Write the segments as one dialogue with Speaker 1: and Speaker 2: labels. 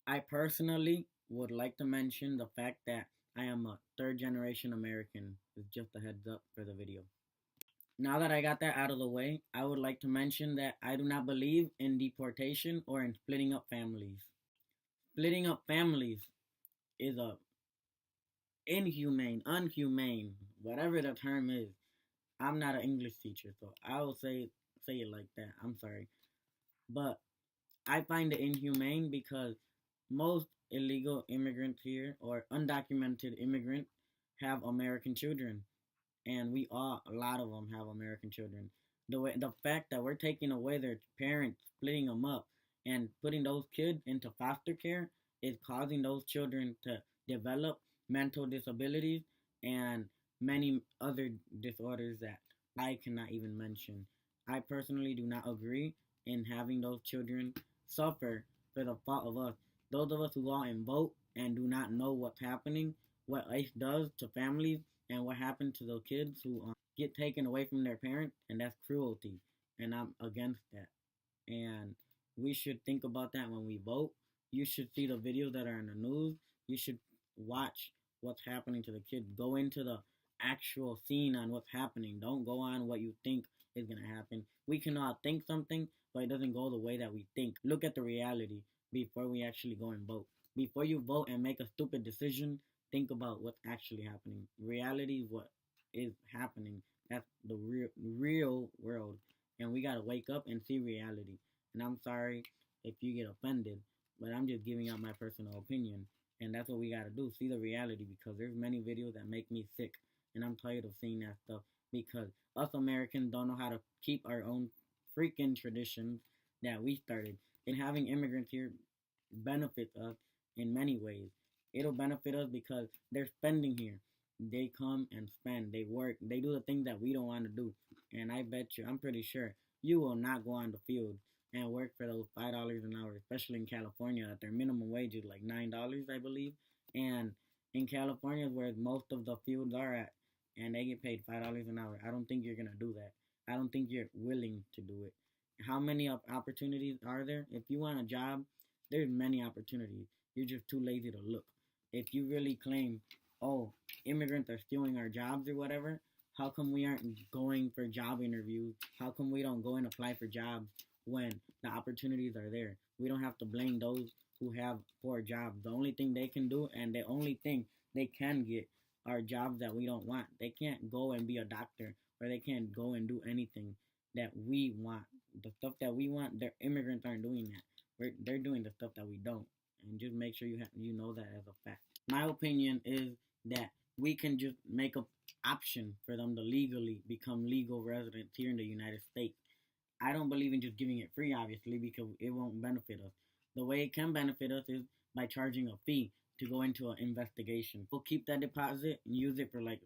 Speaker 1: I personally would like to mention the fact that I am a third generation American. It's just a heads up for the video. Now that I got that out of the way, I would like to mention that I do not believe in deportation or in splitting up families. Splitting up families is a inhumane, unhumane, whatever the term is. I'm not an English teacher, so I will say it like that. I'm sorry. But I find it inhumane because most illegal immigrants here or undocumented immigrants have American children, and a lot of them have American children. The fact that we're taking away their parents, splitting them up, and putting those kids into foster care is causing those children to develop mental disabilities and many other disorders that I cannot even mention. I personally do not agree in having those children suffer for the fault of us. Those of us who go out and vote and do not know what's happening, what ICE does to families, and what happened to the kids who get taken away from their parents, and that's cruelty, and I'm against that. And we should think about that when we vote. You should see the videos that are in the news. You should watch what's happening to the kids. Go into the actual scene on what's happening. Don't go on what you think is going to happen. We cannot think something, but it doesn't go the way that we think. Look at the reality before we actually go and vote. Before you vote and make a stupid decision, think about what's actually happening. Reality is what is happening. That's the real world. And we gotta wake up and see reality. And I'm sorry if you get offended, but I'm just giving out my personal opinion. And that's what we gotta do. See the reality, because there's many videos that make me sick. And I'm tired of seeing that stuff because us Americans don't know how to keep our own freaking traditions that we started. And having immigrants here benefits us in many ways. It'll benefit us because they're spending here. They come and spend. They work. They do the things that we don't want to do. And I bet you, I'm pretty sure, you will not go on the field and work for those $5 an hour, especially in California. That their minimum wage is like $9, I believe. And in California, where most of the fields are at, and they get paid $5 an hour, I don't think you're gonna do that. I don't think you're willing to do it. How many opportunities are there? If you want a job, there's many opportunities. You're just too lazy to look. If you really claim, oh, immigrants are stealing our jobs or whatever, how come we aren't going for job interviews? How come we don't go and apply for jobs when the opportunities are there? We don't have to blame those who have poor jobs. The only thing they can do and the only thing they can get are jobs that we don't want. They can't go and be a doctor, or they can't go and do anything that we want. The stuff that we want, their immigrants aren't doing that. They're doing the stuff that we don't. And just make sure you know that as a fact. My opinion is that we can just make an option for them to legally become legal residents here in the United States. I don't believe in just giving it free, obviously, because it won't benefit us. The way it can benefit us is by charging a fee to go into an investigation. We'll keep that deposit and use it for like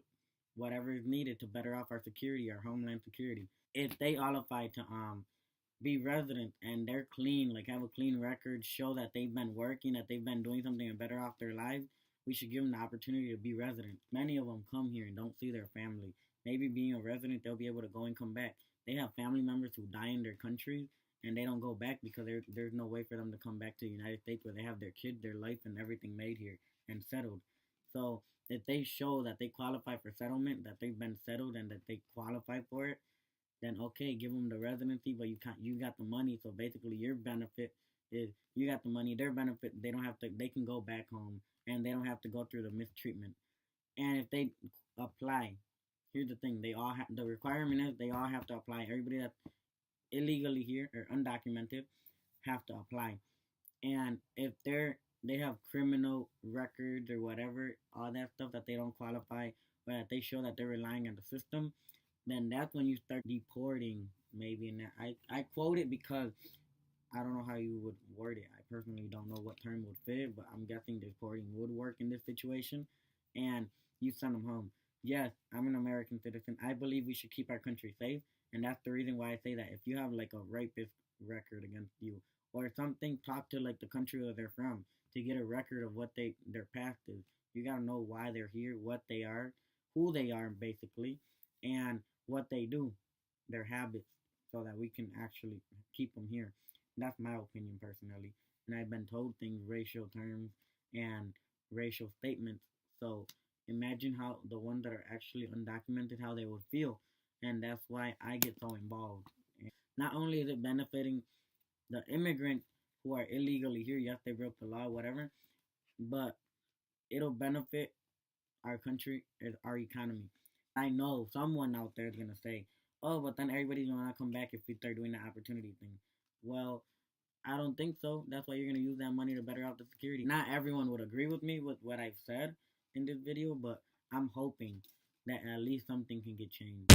Speaker 1: whatever is needed to better off our security, our homeland security. If they qualify to be residents and they're clean, like have a clean record, show that they've been working, that they've been doing something and better off their lives, we should give them the opportunity to be residents. Many of them come here and don't see their family. Maybe being a resident, they'll be able to go and come back. They have family members who die in their countries and they don't go back because there's no way for them to come back to the United States where they have their kids, their life, and everything made here and settled. So if they show that they qualify for settlement, that they've been settled and that they qualify for it, then okay, give them the residency, but you got the money, so basically your benefit is you got the money. Their benefit, they can go back home and they don't have to go through the mistreatment. And if they apply, here's the thing: the requirement is they all have to apply. Everybody that's illegally here or undocumented have to apply. And if they have criminal records or whatever, all that stuff that they don't qualify, but that they show that they're relying on the system, then that's when you start deporting. Maybe in that I quote it because I don't know how you would word it. I personally don't know what term would fit, but I'm guessing deporting would work in this situation. And you send them home. Yes, I'm an American citizen. I believe we should keep our country safe, and that's the reason why I say that. If you have like a rapist record against you or something, talk to like the country where they're from to get a record of what their past is. You gotta know why they're here, what they are, who they are, basically, and what they do, their habits, so that we can actually keep them here. That's my opinion personally. and I've been told things, racial terms, and racial statements. So imagine how the ones that are actually undocumented, how they would feel. And that's why I get so involved. And not only is it benefiting the immigrants who are illegally here, yes, they broke the law, whatever, but it'll benefit our country, our economy. I know someone out there is gonna say, "Oh, but then everybody's gonna come back if we start doing the opportunity thing." Well, I don't think so. That's why you're gonna use that money to better out the security. Not everyone would agree with me with what I've said in this video, but I'm hoping that at least something can get changed.